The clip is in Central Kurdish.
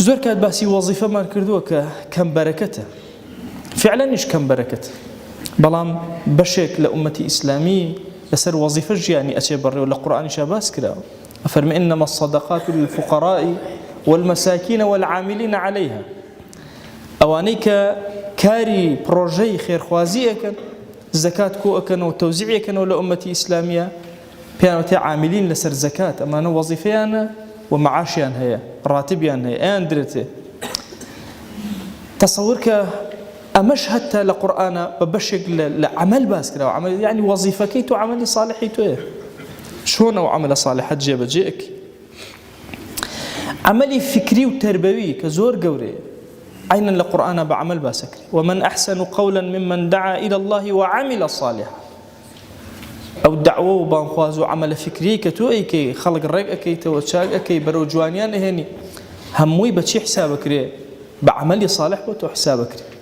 زۆر کات باسی وەزیفەمان کردووە کە کەم بەرەکەتە، فعلا نیش کەم بەرەکەتە، بەڵام بەشێک لە ئومەتی ئیسلامی لەسەر وەزیفە ژیانی ئەچێ بەڕێ و لە قورئانیشا باس کراوە. ئەفەرمێ إنما الصدقات للفقراء والمساكين والعاملين عليها، ئەوانەی کە کاری پرۆژەی خێرخوازی ئەکەن، زەکات کۆ ئەکەنەوە تەوزیع ئەکەنەوە لە ئومەتی ئیسلامیە، پێیان وتێ عاملین لەسەر زەکات، ئەمانە وەزیفەیانە و معاشیان هەیە، ڕاتبیان هەیە، ئەیان درێتێ. تەسەوور کە ئەمەش هەتا لە قورئانە بە بەشێک لە عەمەل باس کراوە، عەمەل یعنی وەزیفەکەی تۆ عەمەلی صالحی تۆیە، چۆن ئەو عەمەلە صالحەت جێبەجێ ئەکەی. عەمەلی فکری و تربەوی کە زۆر گەورەیە، عیناً لە قورئانە بە عەمەل باسە کردی. ومن أحسن قولا ممن دعا إلى الله وعمل صالحا. ئەو دعوە و بانخواز و عەمەلە فکری کە تۆ ئەیکەی، خەڵک ڕێک ئەکەیتەوە، چاک ئەکەی، بەرەو جوانیان ئەهێنی، هەمووی بە چی حسابەکرێ؟ بە عەمەلی صالح بۆ تۆ حسابەکرێ.